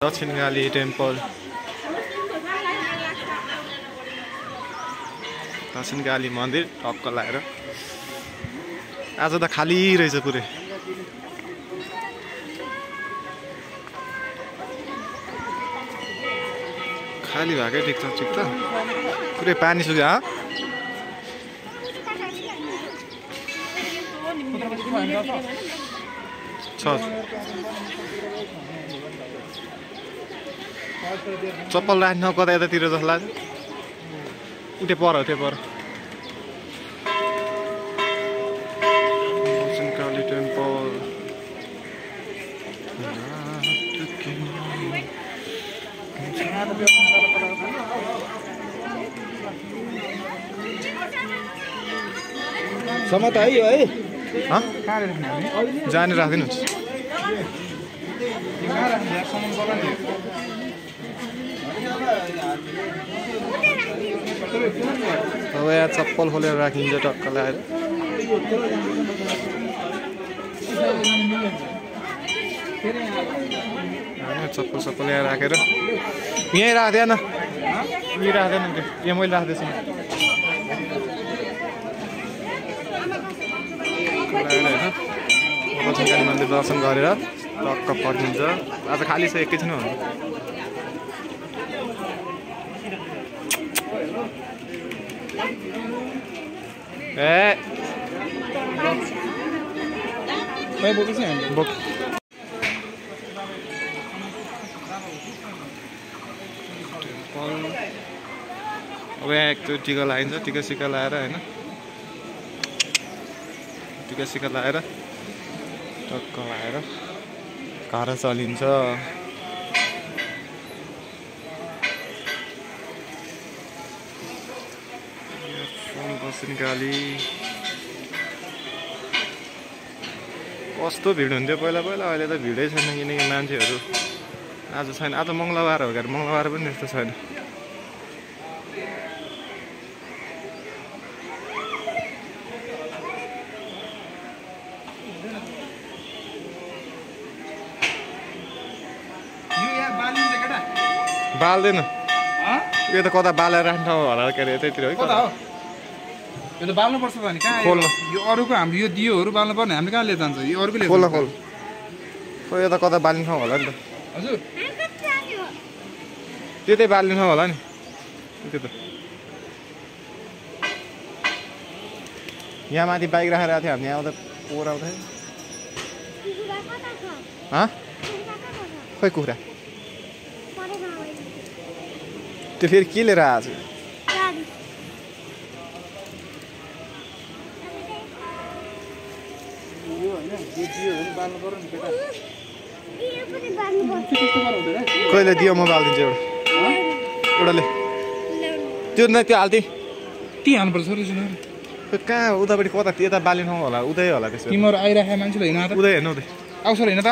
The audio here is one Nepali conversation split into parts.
दक्षिणकाली टेम्पल दक्षिणकाली मन्दिर टक्क लगाएर आज त खाली रहेछ पुरै खाली भएकै ठिक त पुरै पानी सुक्यो चप्पल राख्न कता यतातिर जस्तो लाग्छ उठे पर दक्षिणकाली टेम्पल समत है जाने राखिदिनुहुन्छ अब यहाँ चप्पल खोलेर राखिन्छ टक्क लगाएर चप्पल यहाँ राखेर यहीँ राख्दैन यहीँ राख्दैन यहाँ मैले राख्दैछु दक्षिणकाली मन्दिर दर्शन गरेर टक्क फर्किन्छ आज खाली छ एकैछिन हो अब यहाँ एकचोटि टिका लगाइन्छ टिका सिका लगाएर होइन टिका सिका लगाएर टक्क लगाएर घर चलिन्छ दक्षिणकाली कस्तो भिड हुन्थ्यो पहिला अहिले त भिडै छैन किनकि मान्छेहरू आज छैन आज मङ्गलबार हो क्या मङ्गलबार पनि त्यस्तो छैन बाल्दैन यो त कता बालेर राख्नु ठाउँ होला के अरे यतैतिर है कता हो यो त बाल्नु पर्छ त नि कहाँ यो अरूको हाम्रो यो दियोहरू बाल्नु पर्ने हामीले कहाँ लिएर जान्छ यो अरूको खोल खोल खै यो त कता बाल्ने ठाउँ होला नि त हजुर त्यतै बाल्ने ठाउँ होला नि त्यो त यहाँ माथि बाइक राखेर आएको थियो हामीले आउँदा पोहोर आउँथ्यो खै कुखुरा त्यो फेरि के लिएर आएको छ कहिले दियो म बालिदिन्छु एउटाले त्यो न त्यो हाल्थेँ ती हाल्नुपर्छ कहाँ उतापट्टि कता यता बाल्ने ठाउँ होला उतै होला त्यसो तिमीहरू आइराखेको मान्छेले हिँड उतै हेर्नु उतै आउँछ हिँड त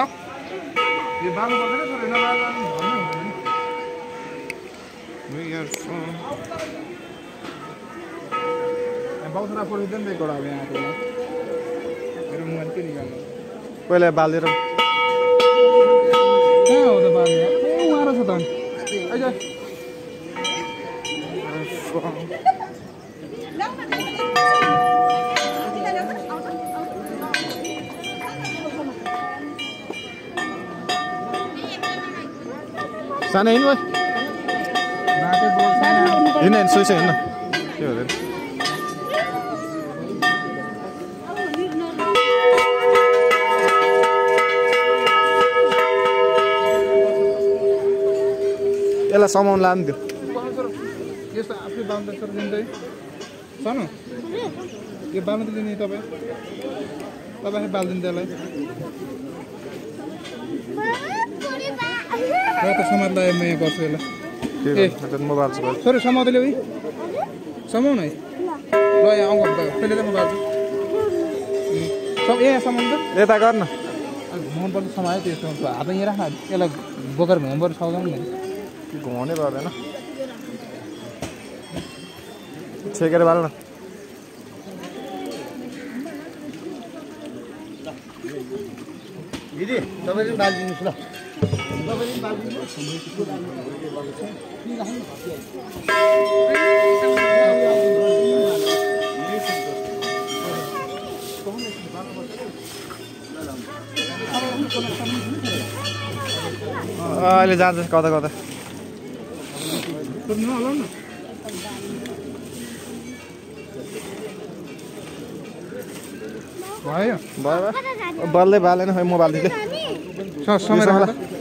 पहिला बालेर कहाँ हो त बाल्ने उहाँ छ त सानो हिँड्नु हिँड्न सोच हिँड्न के हुँदैन यसलाई समाउनु लानु थियो यस्तो आफै बाल्नु त दिन्छ सानो यो बाल्नु त दिने तपाईँ बालिदिनु त्यसलाई त समात लगायो म यहाँ गर्छु यसलाई म बाल्छु सरी समाउँदै ल्याउ समाउनु है ल यहाँ आउँ त्यसले त म बाल्छु ए समाउनु त यता गर्न घुमाउनुपर्छ समायो त्यस्तो हात यहाँ राख्न यसलाई बोकेर घुमाउनुपर्छ सक्दैन नि घुमाउनै पर्दैन छेकेर बाल्न दिदी तपाईले बाल दिनुस् ल तपाईले बाल दिनुस् अहिले जान्छ कता कता भयो भयो बल्लै बालेन खै म बाल्दिँदै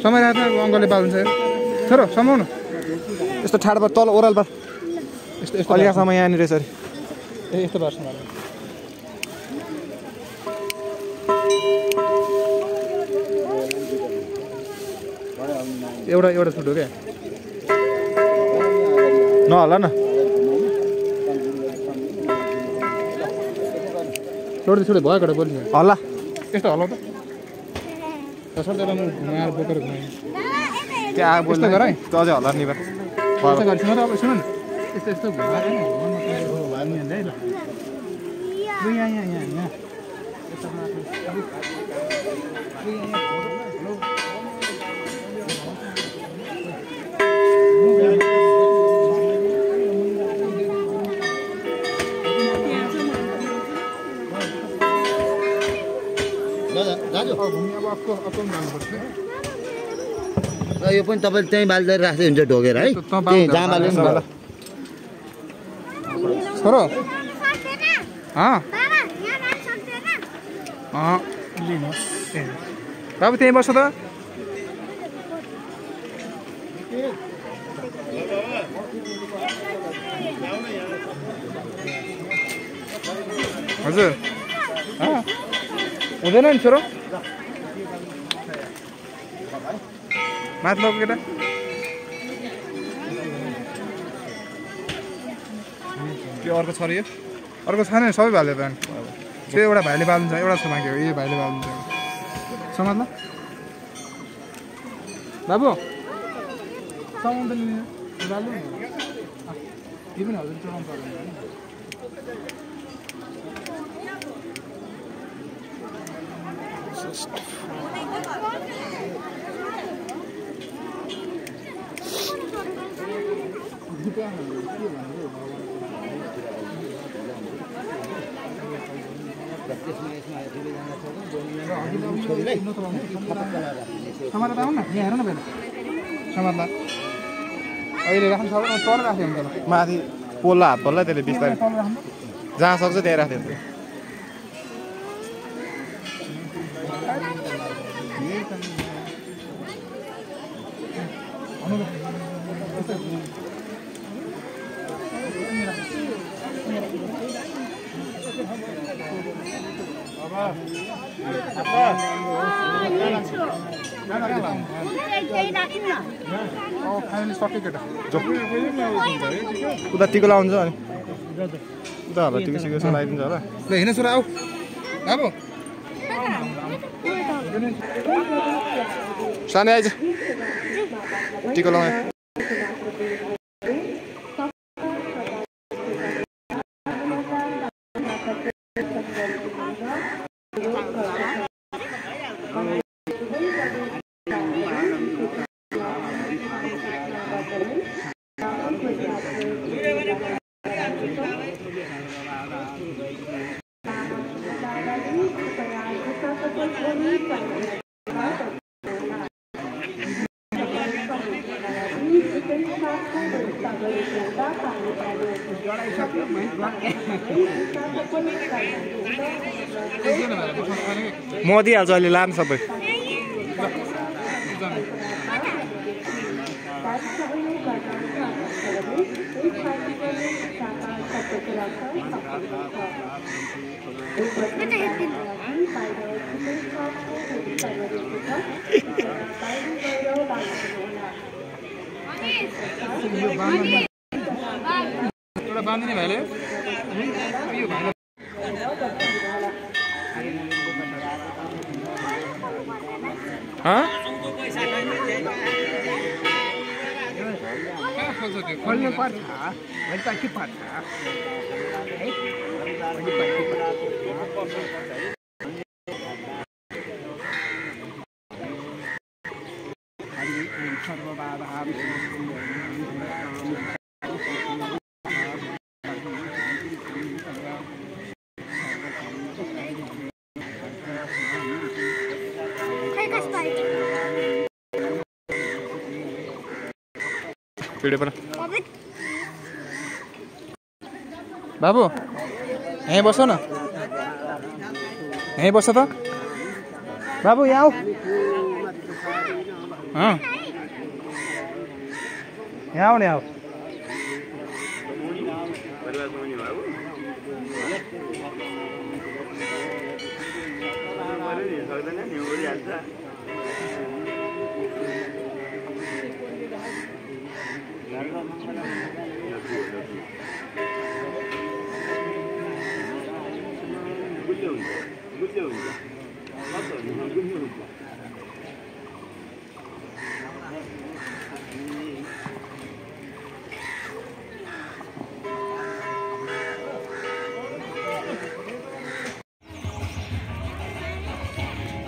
समय राख्दा अङ्कलले बाल्छ छोरो समाउनु यस्तो ठाड पर तल ओह्राल पर यस्तो यस्तो अलिकसम्म यहाँनिर यसरी ए यस्तो बार समाउनु एउटा एउटा छुट्यो क्या नहल्ला न छोड्दै छोड्दै भयो कटा बोल्नु हल्ला यस्तो हल्लाउ त त्यसरी त्यसलाई म घुमाएर बोकेर घुमाएँ त्यहाँ बोल्दै गर है त अझै हल्ला नि यस्तो गरेर सुन त अब सुन न यस्तो यस्तो घुमाएर नि घुमाउनु है ल यहाँ यहाँ यहाँ यहाँ दाजु घुम्ने अब अक्को जानुपर्छ र यो पनि तपाईले त्यही बाल्दै राख्दै हुन्छ ढोगेर है त्यही जहाँ बाल्नु नि ल छोरो बाबु त्यहीँ बस्छ त हजुर हुँदैन नि छोरो माथि लग केटा त्यो अर्को छ र यो अर्को छैन सबै भाइले त त्यो एउटा भाइले बाल्नु एउटा छ माग्यो यो भाइले बाल्नु समाज ल बाबु समाउनु त नि बाल्नु यो पनि हजुर चलाउनु पर्दैन समाज आउनु न यहाँ हेर न पहिला समाजलाई अहिले राख्नु सक्छ तर राख्यो भने त माथि पोल्ला हात पोल्ला त्यसले बिस्तारै जहाँ सक्छ त्यहीँ राख्थ्यो उता टिको लाउँछ अनि उता होला टिको सिको लगाइदिन्छ होला ल हिँड छोरा आऊ बाबु सानै आइज टिको लगाए म दिइहाल्छु अहिले लानु सबै एउटा बाँधिने भाइले यो भाइले खोल्नु पर्छ पछि पर्छ भिडियो बना बाबु यहीँ बस न यहीँ बस त बाबु यहाँ आऊ यहाँ आऊ नि आऊ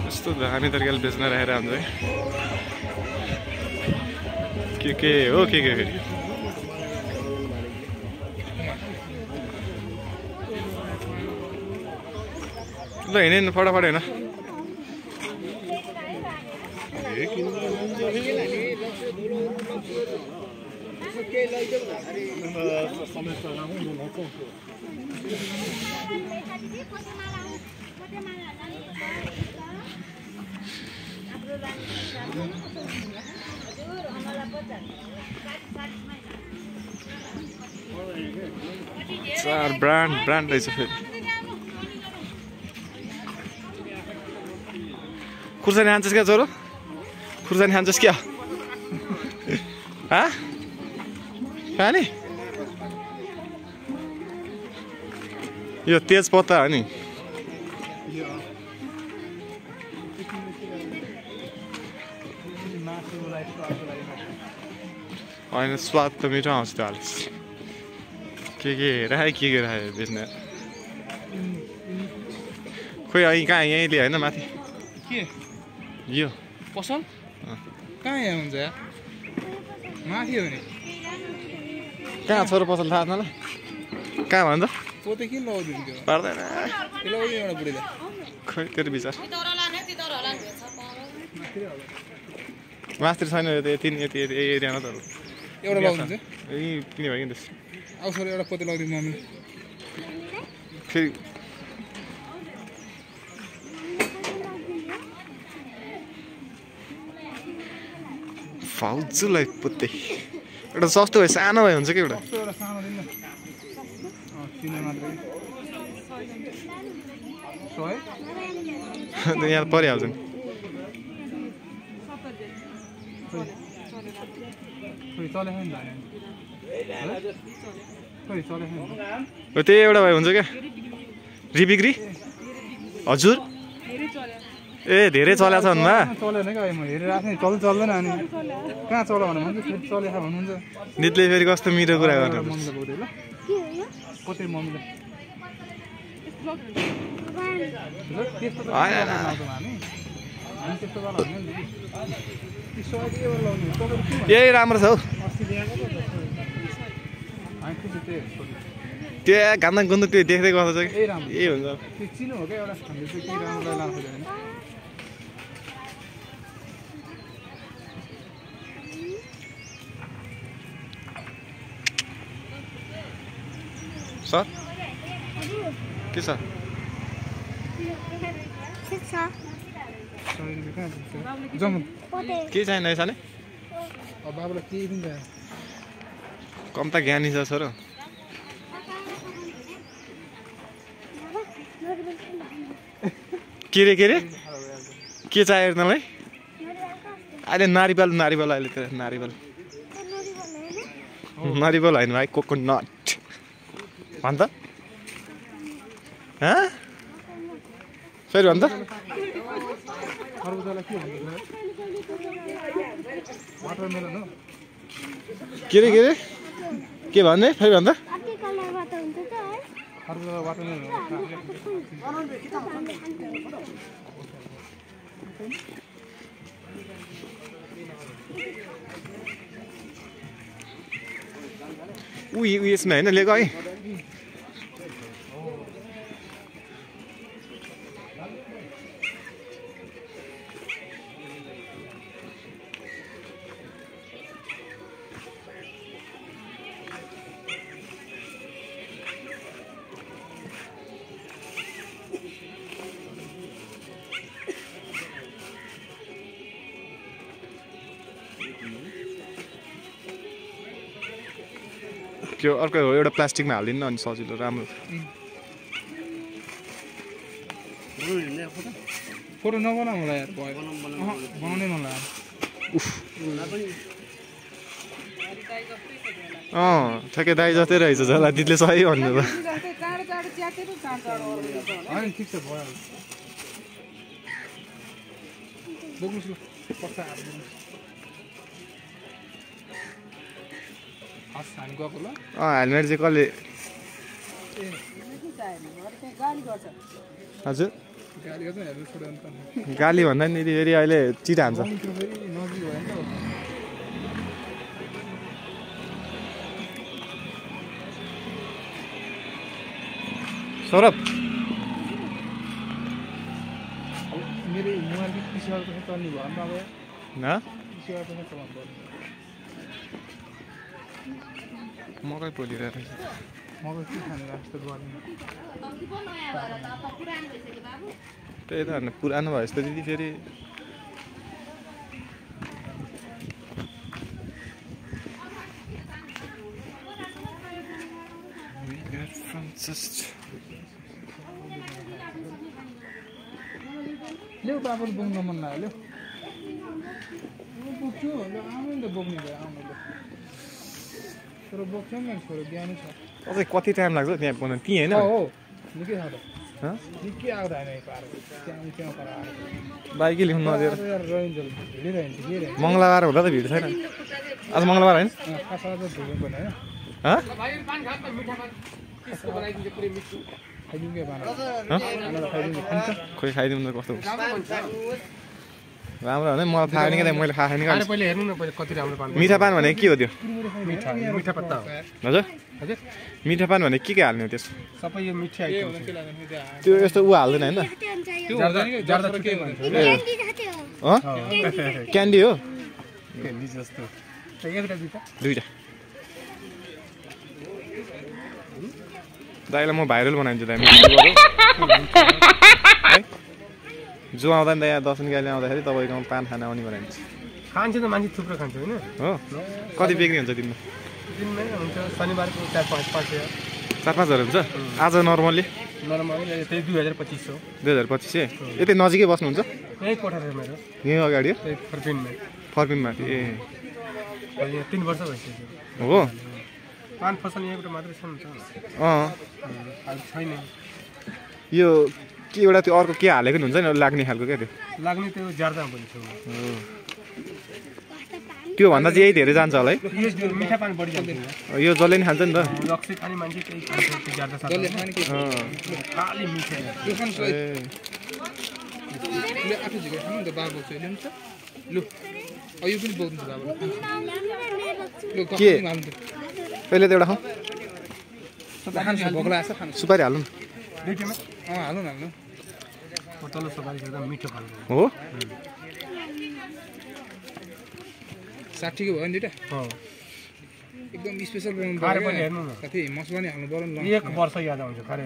यस्तो दामी तरिकाले बेच्न राखेर हुन्छ है के हो के फेरि ल हिँड्नु फटाफट होइन चार ब्रान्ड रहेछ फेरि खुर्सानी खान्छस् क्या छोरो खुर्सानी खान्छस् क्या खाने यो तेज पत्ता हो नि होइन स्वाद त मिठो आउँछ त्यो हाल्छ के राखे बेच्ने खोइ અહીં कहाँ यहीँले होइन माथि के यो पसल कहाँ यहाँ हुन्छ माथि हो नि कहाँ छोरो पसल थाहा छैन कहाँ भन्छ पोते किन लगाउँदिनु त्यो पर्दैन लगाउँदिनु एउटा बुढीले खोइ तेरो विचार मास्तिर छैन यति एरियामा त एउटा लगाउँदिन्छ ए किन भयो कि आउ सर एउटा पोते लगाउँदिनु मम्मीले फेरि फाउजुलाई पोते एउटा सस्तो भए सानो भए हुन्छ कि एउटा सानो दिन न यहाँ परिहाल्छ नि त्यही एउटा भए हुन्छ क्या रिबिक्री हजुर ए धेरै चल्या छ भन्दा चलेन क्या म हेरिरहेको थिएँ चल्दैन अनि कहाँ चल्यो भने भन्छ फेरि चलेछ भन्नुहुन्छ नितले फेरि कस्तो मिठो कुरा गर्नु मम्मीले ल कतै मम्मीले यही राम्रो छ हौ त्यो घामदाङ गुन्द्रुक त्यो देख्दै गर्छ कि यही हुन्छ चिनो हो क्या एउटा हामीले चाहिँ के राम्रो लाग्छ होइन सर के छ के चाहिन्छ साले बाबुलाई के दिन्छ कम त ज्ञानी छ छोरो के रे के चाहियो तँलाई अहिले नारिवल अहिले त नारिवल होइन भाइ कोकोनट भन् त फेरि भन् त के रे के भन्ने फेरि भन् त उयसमा होइन लिएको है त्यो अर्को एउटा प्लास्टिकमा हालिदिनु न अनि सजिलो राम्रो फोटो नबनाऊ होला यार बनाउनै मन लाग्यो ठ्याक्कै दाइ जस्तै रहेछ झला दिदीले सही भन्नु त होइन ठिक छ भयो बोक्नुहोस् ल पर्छ हेलमेट चाहिँ कसले हजुर गाली भन्दा नि फेरि अहिले चिट हान्छ सौरभ मेरो मोबाइल पिसिआर पनि चल्ने भयो नि न पिसिआर पनि चलाउनु पर्यो मकै पोलिरहेको रहेछ मकै के खाने जस्तो गर्नु त्यही त पुरानो भयो जस्तो दिदी फेरि ल्याउ बाबुले बोक्न मन लाग्यो ल्याउ बोक्छु आउनु नि त बोक्ने भयो आउनु ल तर बोक्छ नि छोरो बिहानै छ अझै कति टाइम लाग्छ त्यहाँ पुग्न ती होइन हो निकै छ त निकै आउँदा होइन पारेको त्यहाँ पर आएर बाइकै लेख्नु नदिएर हिँडिरहन्छ मङ्गलबार हुँदा त भिड छैन आज मङ्गलबार होइन खासा त धुनु पर्ने होइन खोइ खाइदिउँ न कस्तो राम्रो होइन मलाई थाहा छैन क्या मैले थाहा छैन क्या पहिले हेर्नु न पहिले कति राम्रो पान मिठा पान भनेको के हो त्यो मिठा पत्ता हो हजुर हजुर मिठा पान भनेको के हाल्ने हो त्यस सबै यो मिठा आइटम त्यो यस्तो ऊ हाल्दैन होइन त्यो जर्दा के भन्छ क्यान्डी हो क्यान्डी जस्तो एउटा दुईटा दाइलाई म भाइरल बनाइदिन्छु दाइ जो आउँदा नि त यहाँ दर्शन गाली आउँदाखेरि तपाईँको पान खाना आउने बनाइदिन्छु खान्छ त मान्छे थुप्रो खान्छ होइन हो कति बिक्री हुन्छ दिनमा दिनमै हुन्छ शनिबारको 4-5 हुन्छ आज नर्मल्ली त्यही 2250 2025 यतै नजिकै बस्नुहुन्छ यही कोठा छ मेरो यहीँ अगाडि हो फर्पिनमा ए 3 वर्ष भइसक्यो हो पान फसल यहाँबाट मात्रै छ नि त छैन यो के एउटा त्यो अर्को के हालेको नि हुन्छ नि लाग्ने खालको क्या त्यो लाग्ने त्यो जर्दा पनि छ त्यो भन्दा चाहिँ यही धेरै जान्छ होला है मिठा पानी बढी जान्छ यो जसले नि खान्छ नि त रक्सी खाने मान्छे त्यही खान्छ त्यो जर्दा जसले खाने के खाली मिठा यो खान सही ले आफै झिकै खानु नि त बाबु चाहिँ लिन्छ लु अयो पनि बोक्नु छ बाबु लु के पहिले त एउटा खाऊ खानु भोकला आछ खानु सुपारी हाल्नु न दुईटैमा हाल्नु न हाल्नु तल्लो सुपारी एकदम मिठो खालको हो 60 को भयो नि दुईटा एकदम स्पेशल बनाउनु पर्यो पनि हेर्नु न साथी मसला नि हाल्नु पर्यो नि 1 वर्ष याद आउँछ खारे